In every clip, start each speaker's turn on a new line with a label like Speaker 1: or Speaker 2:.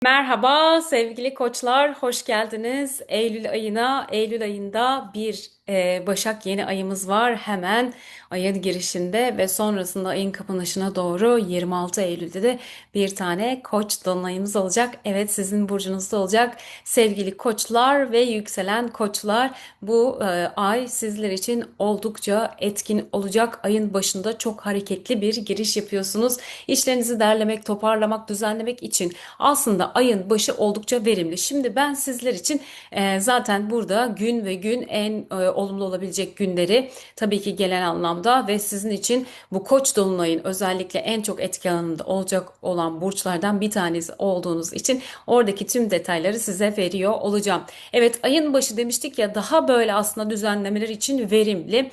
Speaker 1: Merhaba sevgili koçlar, hoş geldiniz. Eylül ayına, Eylül ayında bir Başak yeni ayımız var. Hemen ayın girişinde ve sonrasında ayın kapanışına doğru 26 Eylül'de de bir tane Koç dolunayımız olacak. Evet, sizin burcunuzda olacak. Sevgili koçlar ve yükselen koçlar, bu ay sizler için oldukça etkin olacak. Ayın başında çok hareketli bir giriş yapıyorsunuz. İşlerinizi derlemek, toparlamak, düzenlemek için aslında ayın başı oldukça verimli. Şimdi ben sizler için zaten burada gün ve gün en olumlu olabilecek günleri tabii ki gelen anlamda ve sizin için bu Koç dolunayın özellikle en çok etki alanında olacak olan burçlardan bir tanesi olduğunuz için oradaki tüm detayları size veriyor olacağım. Evet, ayın başı demiştik ya, daha böyle aslında düzenlemeler için verimli.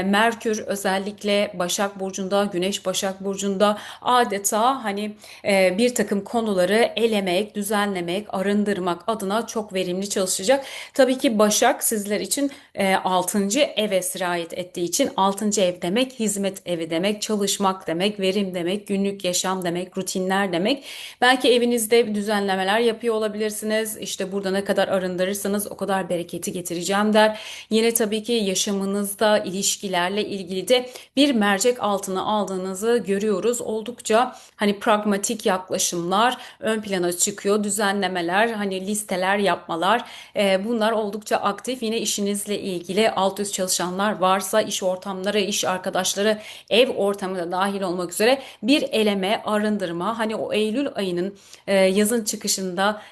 Speaker 1: Merkür özellikle Başak Burcu'nda, Güneş Başak Burcu'nda adeta hani bir takım konuları elemek, düzenlemek, arındırmak adına çok verimli çalışacak. Tabii ki Başak sizler için 6. eve sirayet ettiği için 6. ev demek hizmet evi demek, çalışmak demek, verim demek, günlük yaşam demek, rutinler demek. Belki evinizde düzenlemeler yapıyor olabilirsiniz. İşte burada ne kadar arındırırsanız o kadar bereketi getireceğim der. Yine tabii ki yaşamınızda ilişkilerle ilgili de bir mercek altına aldığınızı görüyoruz. Oldukça hani pragmatik yaklaşımlar ön plana çıkıyor. Düzenlemeler, hani listeler yapmalar, bunlar oldukça aktif. Yine işinizle ilgili alt üst çalışanlar varsa iş ortamları, iş arkadaşları, ev ortamı da dahil olmak üzere bir eleme, arındırma. Hani o Eylül ayının yazın çıkışında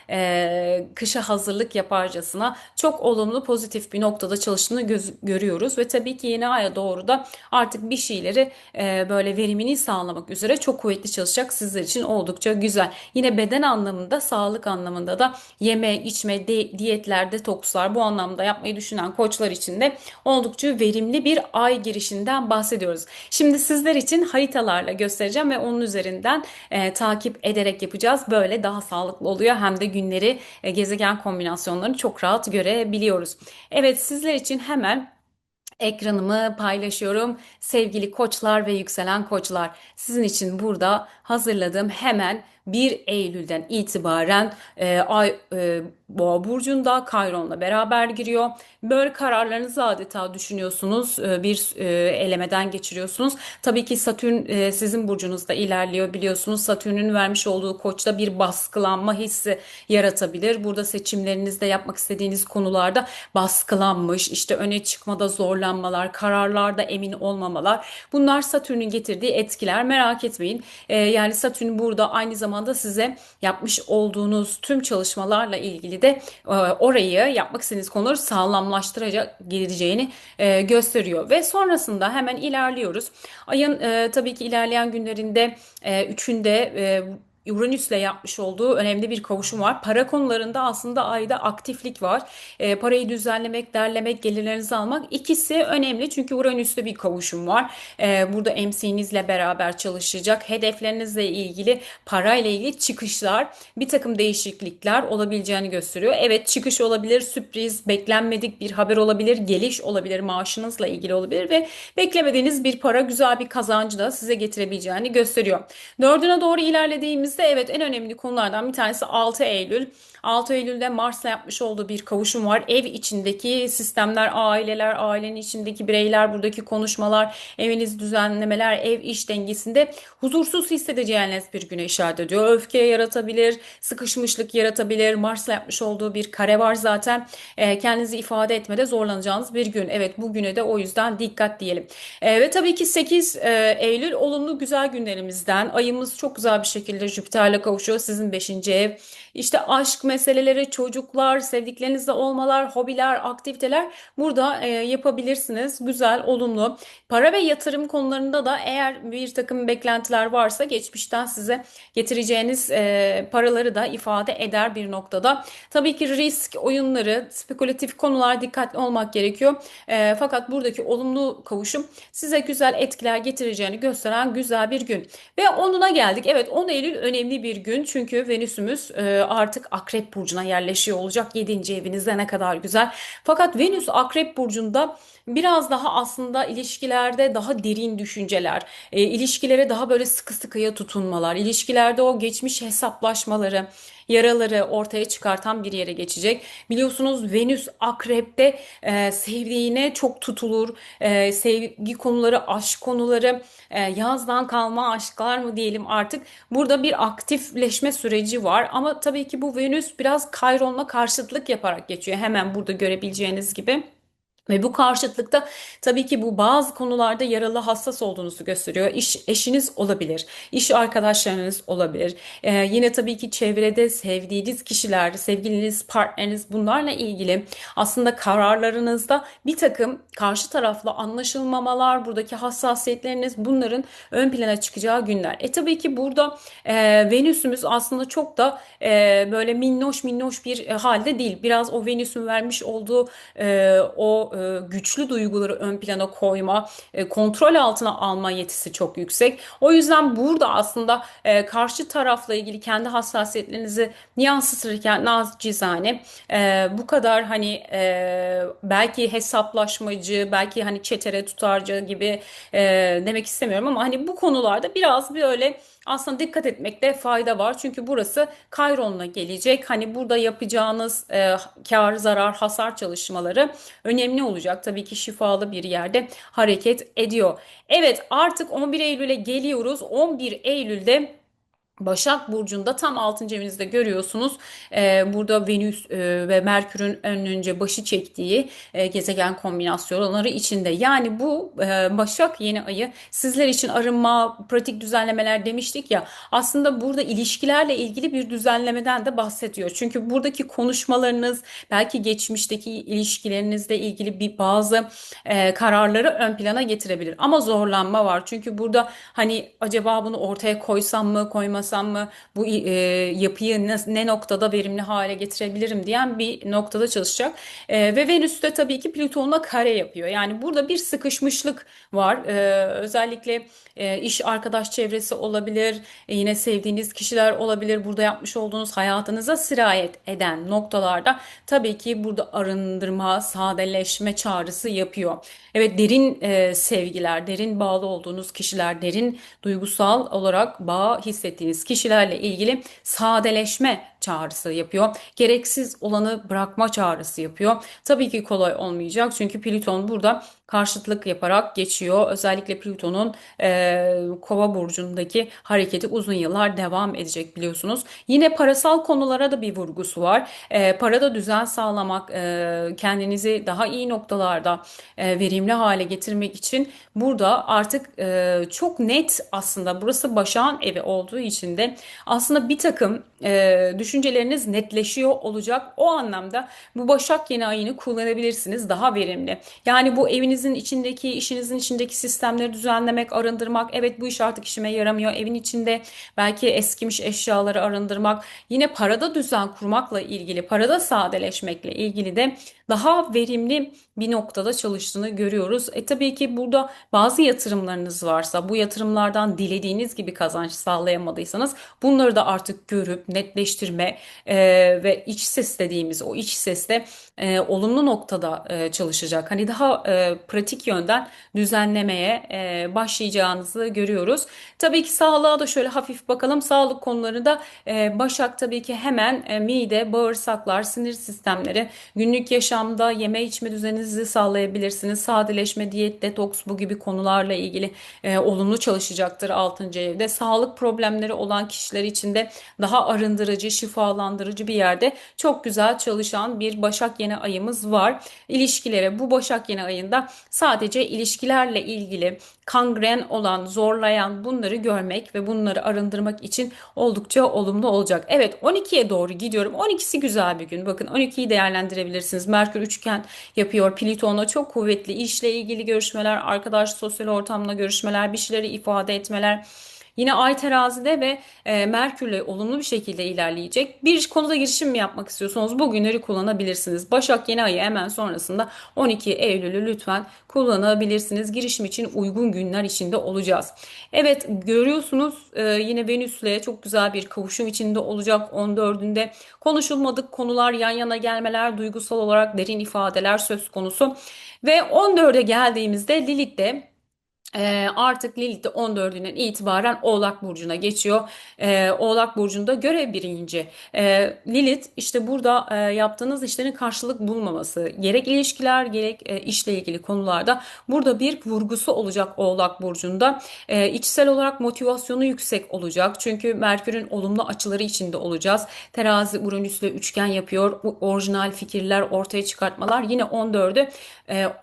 Speaker 1: kışa hazırlık yaparcasına çok olumlu, pozitif bir noktada çalıştığını görüyoruz ve tabii ki yeni aya doğru da artık bir şeyleri böyle verimini sağlamak üzere çok kuvvetli çalışacak, sizler için oldukça güzel. Yine beden anlamında, sağlık anlamında da yeme, içme, diyetler, detokslar bu anlamda yapmayı düşünen koçlar için de oldukça verimli bir ay girişinden bahsediyoruz. Şimdi sizler için haritalarla göstereceğim ve onun üzerinden takip ederek yapacağız. Böyle daha sağlıklı oluyor. Hem de günleri, gezegen kombinasyonlarını çok rahat görebiliyoruz. Evet, sizler için hemen ekranımı paylaşıyorum. Sevgili koçlar ve yükselen koçlar, sizin için burada hazırladığım hemen 1 Eylül'den itibaren ay Boğa burcunda Kayron'la beraber giriyor. Böyle kararlarınızı adeta düşünüyorsunuz, bir elemeden geçiriyorsunuz. Tabii ki Satürn sizin burcunuzda ilerliyor, biliyorsunuz. Satürn'ün vermiş olduğu Koç'ta bir baskılanma hissi yaratabilir. Burada seçimlerinizde yapmak istediğiniz konularda baskılanmış, işte öne çıkmada zorlanmalar, kararlarda emin olmamalar. Bunlar Satürn'ün getirdiği etkiler. Merak etmeyin. Yani Satürn burada aynı zamanda size yapmış olduğunuz tüm çalışmalarla ilgili de orayı, yapmak istediğiniz konuları sağlamlaştıracak geleceğini gösteriyor. Ve sonrasında hemen ilerliyoruz. Ayın tabii ki ilerleyen günlerinde 3'ünde Uranüs'le yapmış olduğu önemli bir kavuşum var. Para konularında aslında ayda aktiflik var. Parayı düzenlemek, derlemek, gelirlerinizi almak, ikisi önemli çünkü Uranüs'te bir kavuşum var. Burada MC'nizle beraber çalışacak. Hedeflerinizle ilgili, parayla ilgili çıkışlar, bir takım değişiklikler olabileceğini gösteriyor. Evet, çıkış olabilir, sürpriz, beklenmedik bir haber olabilir, geliş olabilir, maaşınızla ilgili olabilir ve beklemediğiniz bir para, güzel bir kazancı da size getirebileceğini gösteriyor. Dördüne doğru ilerlediğimizde evet, en önemli konulardan bir tanesi 6 Eylül. 6 Eylül'de Mars'la yapmış olduğu bir kavuşum var. Ev içindeki sistemler, aileler, ailenin içindeki bireyler, buradaki konuşmalar, eviniz düzenlemeler, ev iş dengesinde huzursuz hissedeceğiniz bir güne işaret ediyor. Öfke yaratabilir, sıkışmışlık yaratabilir. Mars'la yapmış olduğu bir kare var zaten. Kendinizi ifade etmede zorlanacağınız bir gün. Evet, bugüne de o yüzden dikkat diyelim. Ve tabii ki 8 Eylül olumlu güzel günlerimizden. Ayımız çok güzel bir şekilde Jüpiter'le kavuşuyor. Sizin 5. ev. İşte aşk meseleleri, çocuklar, sevdiklerinizle olmalar, hobiler, aktiviteler burada yapabilirsiniz. Güzel, olumlu. Para ve yatırım konularında da eğer bir takım beklentiler varsa geçmişten size getireceğiniz paraları da ifade eder bir noktada. Tabii ki risk oyunları, spekülatif konular, dikkatli olmak gerekiyor. Fakat buradaki olumlu kavuşum size güzel etkiler getireceğini gösteren güzel bir gün. Ve 10'una geldik. Evet, 10 Eylül önemli bir gün çünkü Venüs'ümüz artık Akrep Burcu'na yerleşiyor olacak. 7. evinizde, ne kadar güzel. Fakat Venüs Akrep Burcu'nda biraz daha aslında ilişkilerde daha derin düşünceler, ilişkilere daha böyle sıkı sıkıya tutunmalar, ilişkilerde o geçmiş hesaplaşmaları, yaraları ortaya çıkartan bir yere geçecek. Biliyorsunuz Venüs Akrep'te sevdiğine çok tutulur. Sevgi konuları, aşk konuları, yazdan kalma aşklar mı diyelim artık. Burada bir aktifleşme süreci var. Ama tabii ki bu Venüs biraz Kayron'la karşıtlık yaparak geçiyor. Hemen burada görebileceğiniz gibi. Ve bu karşıtlıkta tabii ki bu bazı konularda yaralı hassas olduğunuzu gösteriyor. İş eşiniz olabilir, iş arkadaşlarınız olabilir. Yine tabii ki çevrede sevdiğiniz kişiler, sevgiliniz, partneriniz bunlarla ilgili aslında kararlarınızda bir takım karşı tarafla anlaşılmamalar, buradaki hassasiyetleriniz bunların ön plana çıkacağı günler. Tabii ki burada Venüs'ümüz aslında çok da böyle minnoş minnoş bir halde değil. Biraz o Venüs'ün vermiş olduğu o güçlü duyguları ön plana koyma, kontrol altına alma yetisi çok yüksek. O yüzden burada aslında karşı tarafla ilgili kendi hassasiyetlerinizi yansıtırken nacizane bu kadar hani belki hesaplaşmacı, belki hani çetere tutarcı gibi demek istemiyorum ama hani bu konularda biraz böyle aslında dikkat etmekte fayda var. Çünkü burası Kayron'la gelecek. Hani burada yapacağınız kar, zarar, hasar çalışmaları önemli olacak. Tabii ki şifalı bir yerde hareket ediyor. Evet, artık 11 Eylül'e geliyoruz. 11 Eylül'de Başak Burcu'nda tam 6. evinizde görüyorsunuz. Burada Venüs ve Merkür'ün önce başı çektiği gezegen kombinasyonları içinde. Yani bu Başak yeni ayı sizler için arınma, pratik düzenlemeler demiştik ya. Aslında burada ilişkilerle ilgili bir düzenlemeden de bahsediyor. Çünkü buradaki konuşmalarınız belki geçmişteki ilişkilerinizle ilgili bir bazı kararları ön plana getirebilir. Ama zorlanma var. Çünkü burada hani acaba bunu ortaya koysam mı, koymasam mı, bu yapıyı ne noktada verimli hale getirebilirim diyen bir noktada çalışacak. Ve Venüs de tabii ki Plüton'la kare yapıyor. Yani burada bir sıkışmışlık var. Özellikle iş arkadaş çevresi olabilir, yine sevdiğiniz kişiler olabilir. Burada yapmış olduğunuz hayatınıza sirayet eden noktalarda tabii ki burada arındırma, sadeleşme çağrısı yapıyor. Evet, derin sevgiler, derin bağlı olduğunuz kişiler, derin duygusal olarak bağ hissettiğiniz kişilerle ilgili sadeleşme çağrısı yapıyor. Gereksiz olanı bırakma çağrısı yapıyor. Tabii ki kolay olmayacak çünkü Plüton burada karşıtlık yaparak geçiyor. Özellikle Plüton'un Kova burcundaki hareketi uzun yıllar devam edecek biliyorsunuz. Yine parasal konulara da bir vurgusu var. Parada düzen sağlamak, kendinizi daha iyi noktalarda verimli hale getirmek için burada artık çok net, aslında burası Başak'ın evi olduğu için de aslında bir takım düşünceleriniz netleşiyor olacak. O anlamda bu Başak yeni ayını kullanabilirsiniz daha verimli. Yani bu evinizin içindeki, işinizin içindeki sistemleri düzenlemek, arındırmak. Evet, bu iş artık işime yaramıyor. Evin içinde belki eskimiş eşyaları arındırmak. Yine parada düzen kurmakla ilgili, parada sadeleşmekle ilgili de daha verimli bir noktada çalıştığını görüyoruz. Tabii ki burada bazı yatırımlarınız varsa, bu yatırımlardan dilediğiniz gibi kazanç sağlayamadıysanız bunları da artık görüp netleştirme ve iç ses dediğimiz o iç sesle olumlu noktada çalışacak. Hani daha pratik yönden düzenlemeye başlayacağınızı görüyoruz. Tabii ki sağlığa da şöyle hafif bakalım. Sağlık konuları da Başak tabii ki hemen mide, bağırsaklar, sinir sistemleri, günlük yaşamda yeme içme düzeninizi sağlayabilirsiniz. Sadeleşme, diyet, detoks bu gibi konularla ilgili olumlu çalışacaktır 6. evde. Sağlık problemleri olan kişiler için de daha arındırıcı, şifalandırıcı bir yerde çok güzel çalışan bir Başak yeni ayımız var. İlişkilere, bu Başak yeni ayında sadece ilişkilerle ilgili kangren olan, zorlayan bunları görmek ve bunları arındırmak için oldukça olumlu olacak. Evet, 12'ye doğru gidiyorum. 12'si güzel bir gün. Bakın, 12'yi değerlendirebilirsiniz. Merkür üçgen yapıyor. Plüton'la çok kuvvetli işle ilgili görüşmeler, arkadaş, sosyal ortamla görüşmeler, bir şeyleri ifade etmeler. Yine Ay terazide ve Merkürle olumlu bir şekilde ilerleyecek. Bir konuda girişim mi yapmak istiyorsanız bu günleri kullanabilirsiniz. Başak yeni ayı hemen sonrasında 12 Eylül'ü lütfen kullanabilirsiniz. Girişim için uygun günler içinde olacağız. Evet, görüyorsunuz yine Venüs'le çok güzel bir kavuşum içinde olacak 14'ünde. Konuşulmadık konular, yan yana gelmeler, duygusal olarak derin ifadeler söz konusu. Ve 14'e geldiğimizde Lilith'te Artık Lilith de 14'ünden itibaren Oğlak Burcu'na geçiyor. Oğlak Burcu'nda görev birinci. Lilith işte burada yaptığınız işlerin karşılık bulmaması, gerek ilişkiler gerek işle ilgili konularda burada bir vurgusu olacak Oğlak Burcu'nda. İçsel olarak motivasyonu yüksek olacak. Çünkü Merkür'ün olumlu açıları içinde olacağız. Terazi Uranüs'le üçgen yapıyor. Orijinal fikirler ortaya çıkartmalar. Yine 14'ü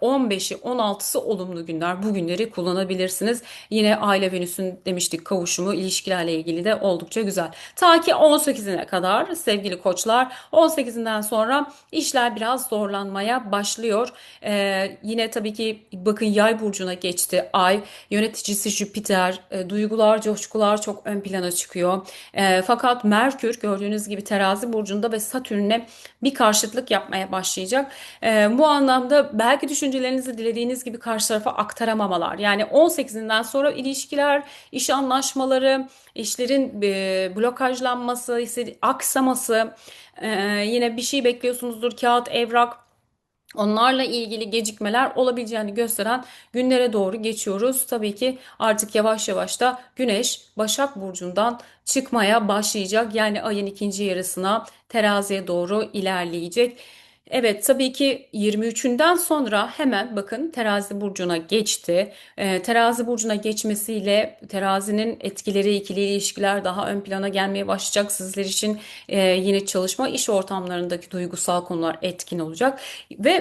Speaker 1: 15'i 16'sı olumlu günler. Bu günleri kullanabilirsiniz. Yine Aile Venüs'ün demiştik kavuşumu ilişkilerle ilgili de oldukça güzel. Ta ki 18'ine kadar sevgili koçlar, 18'inden sonra işler biraz zorlanmaya başlıyor. Yine tabii ki bakın Yay burcuna geçti Ay. Yöneticisi Jüpiter. Duygular, coşkular çok ön plana çıkıyor. Fakat Merkür gördüğünüz gibi Terazi burcunda ve Satürn'e bir karşıtlık yapmaya başlayacak. Bu anlamda belki düşüncelerinizi dilediğiniz gibi karşı tarafa aktaramamalar. Yani 18'inden sonra ilişkiler, iş anlaşmaları, işlerin blokajlanması, aksaması, yine bir şey bekliyorsunuzdur, kağıt, evrak. Onlarla ilgili gecikmeler olabileceğini gösteren günlere doğru geçiyoruz. Tabii ki artık yavaş yavaş da Güneş Başak Burcu'ndan çıkmaya başlayacak. Yani ayın ikinci yarısına teraziye doğru ilerleyecek. Evet tabii ki 23'ünden sonra hemen bakın terazi burcuna geçti. Terazi burcuna geçmesiyle terazinin etkileri, ikili ilişkiler daha ön plana gelmeye başlayacak. Sizler için yine çalışma iş ortamlarındaki duygusal konular etkin olacak. Ve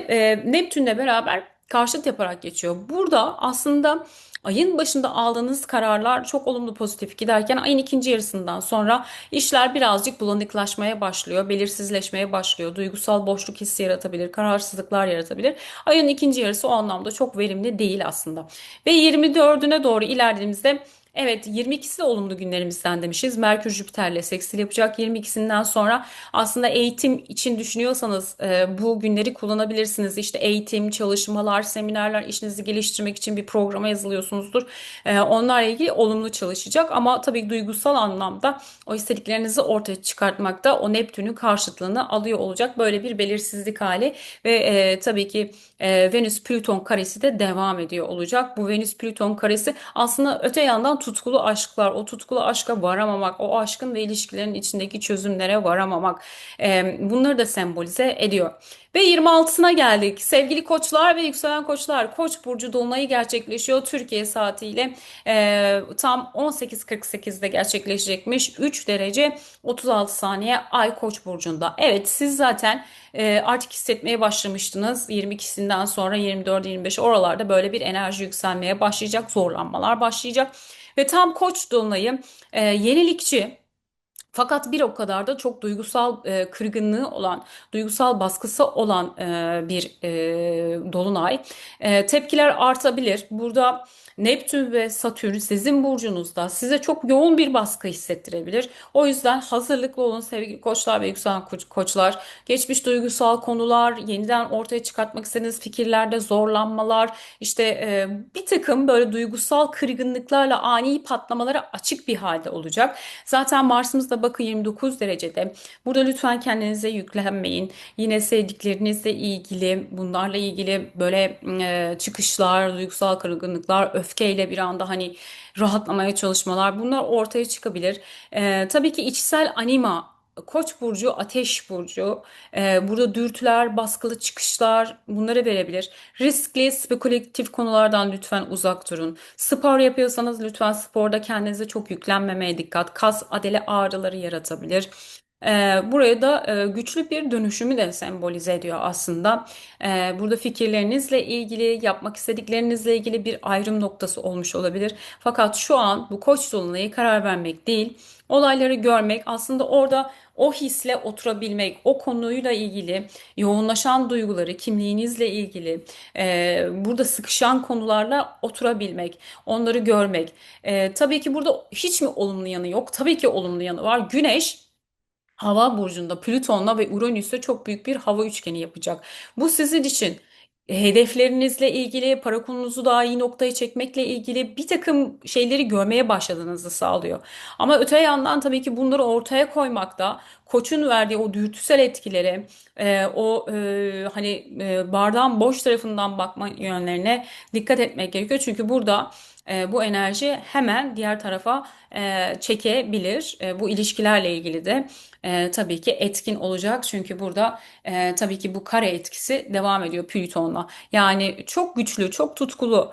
Speaker 1: Neptün'le beraber karşıt yaparak geçiyor. Burada aslında ayın başında aldığınız kararlar çok olumlu pozitif giderken ayın ikinci yarısından sonra işler birazcık bulanıklaşmaya başlıyor, belirsizleşmeye başlıyor. Duygusal boşluk hissi yaratabilir, kararsızlıklar yaratabilir. Ayın ikinci yarısı o anlamda çok verimli değil aslında. Ve 24'üne doğru ilerlediğimizde evet 22'si de olumlu günlerimizden demişiz. Merkür Jüpiter'le seksil yapacak 22'sinden sonra aslında eğitim için düşünüyorsanız bu günleri kullanabilirsiniz. İşte eğitim, çalışmalar, seminerler, işinizi geliştirmek için bir programa yazılıyorsunuzdur. Onlarla ilgili olumlu çalışacak ama tabii duygusal anlamda o istediklerinizi ortaya çıkartmakta o Neptün'ün karşıtlığını alıyor olacak. Böyle bir belirsizlik hali ve tabii ki Venüs-Plüton karesi de devam ediyor olacak. Bu Venüs-Plüton karesi aslında öte yandan tutkulu aşklar, o tutkulu aşka varamamak, o aşkın ve ilişkilerin içindeki çözümlere varamamak bunları da sembolize ediyor. Ve 26'sına geldik. Sevgili koçlar ve yükselen koçlar, Koç burcu dolunayı gerçekleşiyor. Türkiye saatiyle tam 18.48'de gerçekleşecekmiş. 3 derece 36 saniye Ay Koç burcunda. Evet siz zaten artık hissetmeye başlamıştınız. 22'sinden sonra 24-25 oralarda böyle bir enerji yükselmeye başlayacak. Zorlanmalar başlayacak. Ve tam Koç dolunayı yenilikçi, fakat bir o kadar da çok duygusal kırgınlığı olan, duygusal baskısı olan bir dolunay. Tepkiler artabilir. Burada Neptün ve Satürn sizin burcunuzda size çok yoğun bir baskı hissettirebilir. O yüzden hazırlıklı olun sevgili koçlar ve yükselen koçlar. Geçmiş duygusal konular, yeniden ortaya çıkartmak istediğiniz fikirlerde zorlanmalar, işte bir takım böyle duygusal kırgınlıklarla ani patlamalara açık bir halde olacak. Zaten Mars'ımız da bakın 29 derecede. Burada lütfen kendinize yüklenmeyin. Yine sevdiklerinizle ilgili, bunlarla ilgili böyle çıkışlar, duygusal kırgınlıklar, öfkeyle bir anda hani rahatlamaya çalışmalar bunlar ortaya çıkabilir. Tabii ki içsel anima Koç burcu, Ateş burcu. Burada dürtüler, baskılı çıkışlar bunları verebilir. Riskli, spekülatif konulardan lütfen uzak durun. Spor yapıyorsanız lütfen sporda kendinize çok yüklenmemeye dikkat. Kas, adele ağrıları yaratabilir. Buraya da güçlü bir dönüşümü de sembolize ediyor aslında. Burada fikirlerinizle ilgili, yapmak istediklerinizle ilgili bir ayrım noktası olmuş olabilir. Fakat şu an bu Koç dolunayı karar vermek değil, olayları görmek, aslında orada o hisle oturabilmek, o konuyla ilgili yoğunlaşan duyguları, kimliğinizle ilgili, burada sıkışan konularla oturabilmek, onları görmek. Tabii ki burada hiç mi olumlu yanı yok? Tabii ki olumlu yanı var. Güneş Hava burcunda Plüton'la ve Uranüs'le çok büyük bir hava üçgeni yapacak. Bu sizin için hedeflerinizle ilgili, para konunuzu daha iyi noktaya çekmekle ilgili bir takım şeyleri görmeye başladığınızı sağlıyor. Ama öte yandan tabii ki bunları ortaya koymakta, Koç'un verdiği o dürtüsel etkilere, hani bardağın boş tarafından bakma yönlerine dikkat etmek gerekiyor. Çünkü burada bu enerji hemen diğer tarafa çekebilir. Bu ilişkilerle ilgili de tabii ki etkin olacak. Çünkü burada tabii ki bu kare etkisi devam ediyor Plüton'la. Yani çok güçlü, çok tutkulu.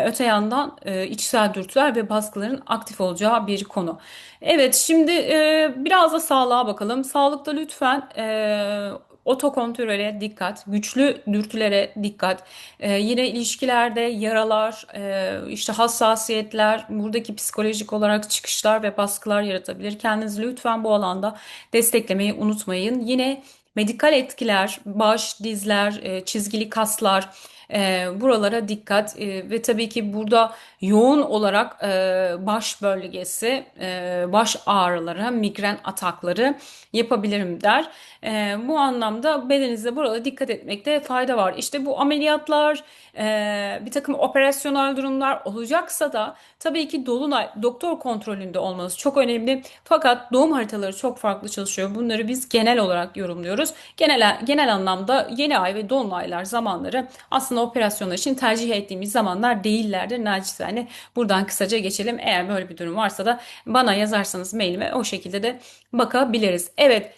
Speaker 1: Öte yandan içsel dürtüler ve baskıların aktif olacağı bir konu. Evet, şimdi biraz da sağlığa bakalım. Sağlıkta lütfen otokontrole dikkat, güçlü dürtülere dikkat. Yine ilişkilerde yaralar, işte hassasiyetler, buradaki psikolojik olarak çıkışlar ve baskılar yaratabilir. Kendinizi lütfen bu alanda desteklemeyi unutmayın. Yine medikal etkiler, baş, dizler, çizgili kaslar, buralara dikkat. Ve tabii ki burada yoğun olarak baş bölgesi, baş ağrıları, migren atakları yapabilirim der. Bu anlamda bedeninizde burada dikkat etmekte fayda var. İşte bu ameliyatlar, bir takım operasyonel durumlar olacaksa da tabii ki dolunay doktor kontrolünde olması çok önemli. Fakat doğum haritaları çok farklı çalışıyor. Bunları biz genel olarak yorumluyoruz. Genel anlamda yeni ay ve dolunaylar zamanları aslında operasyonlar için tercih ettiğimiz zamanlar değillerdir. Nacizane buradan kısaca geçelim. Eğer böyle bir durum varsa da bana yazarsanız mailime, o şekilde de bakabiliriz. Evet.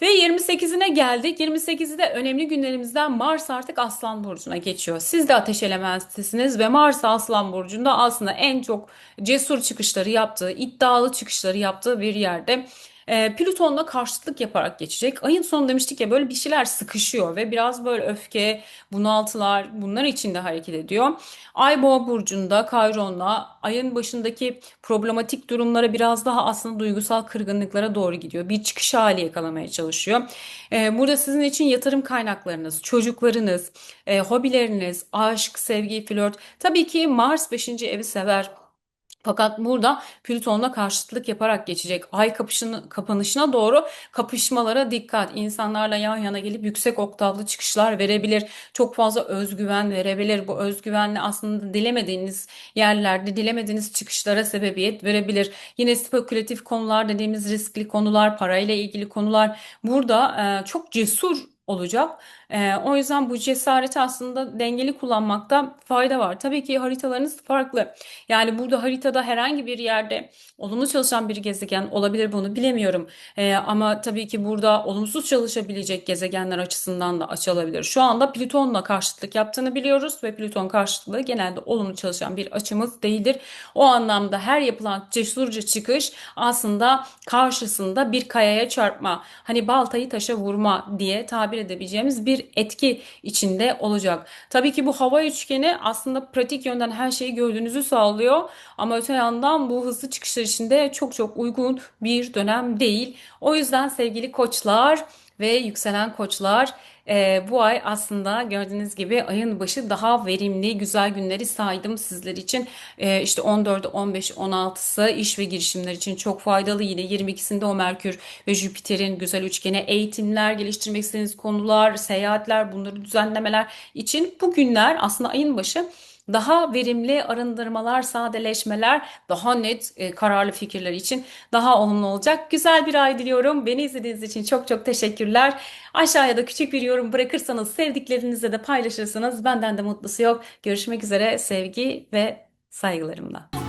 Speaker 1: Ve 28'ine geldik. 28'de önemli günlerimizden Mars artık Aslan Burcu'na geçiyor. Siz de Ateş Elementlisiniz ve Mars Aslan Burcu'nda aslında en çok cesur çıkışları yaptığı, iddialı çıkışları yaptığı bir yerde. Plüton'la karşıtlık yaparak geçecek. Ayın sonu demiştik ya, böyle bir şeyler sıkışıyor ve biraz böyle öfke, bunaltılar, bunlar içinde hareket ediyor. Ay Boğa burcunda Kayron'la ayın başındaki problematik durumlara biraz daha aslında duygusal kırgınlıklara doğru gidiyor. Bir çıkış hali yakalamaya çalışıyor. Burada sizin için yatırım kaynaklarınız, çocuklarınız, hobileriniz, aşk, sevgi, flört. Tabii ki Mars beşinci evi sever. Fakat burada Plüton'la karşıtlık yaparak geçecek. Ay kapanışına doğru kapışmalara dikkat. İnsanlarla yan yana gelip yüksek oktavlı çıkışlar verebilir. Çok fazla özgüven verebilir. Bu özgüvenle aslında dilemediğiniz yerlerde dilemediğiniz çıkışlara sebebiyet verebilir. Yine spekülatif konular dediğimiz riskli konular, parayla ilgili konular burada çok cesur olacak. O yüzden bu cesareti aslında dengeli kullanmakta fayda var. Tabii ki haritalarınız farklı. Yani burada haritada herhangi bir yerde olumlu çalışan bir gezegen olabilir, bunu bilemiyorum. Ama tabii ki burada olumsuz çalışabilecek gezegenler açısından da açılabilir. Şu anda Plüton'la karşıtlık yaptığını biliyoruz ve Plüton karşıtlığı genelde olumlu çalışan bir açımız değildir. O anlamda her yapılan cesurca çıkış aslında karşısında bir kayaya çarpma, hani baltayı taşa vurma diye tabir edebileceğimiz bir etki içinde olacak. Tabii ki bu hava üçgeni aslında pratik yönden her şeyi gördüğünüzü sağlıyor. Ama öte yandan bu hızlı çıkışlar için de çok çok uygun bir dönem değil. O yüzden sevgili koçlar ve yükselen koçlar, bu ay aslında gördüğünüz gibi ayın başı daha verimli, güzel günleri saydım sizler için. İşte 14'ü, 15'i, 16'sı iş ve girişimler için çok faydalı. Yine 22'sinde o Merkür ve Jüpiter'in güzel üçgeni, eğitimler, geliştirmek istediğiniz konular, seyahatler, bunları düzenlemeler için bu günler aslında ayın başı daha verimli arındırmalar, sadeleşmeler, daha net kararlı fikirler için daha olumlu olacak. Güzel bir ay diliyorum. Beni izlediğiniz için çok çok teşekkürler. Aşağıya da küçük bir yorum bırakırsanız, sevdiklerinizle de paylaşırsanız benden de mutlusu yok. Görüşmek üzere, sevgi ve saygılarımla.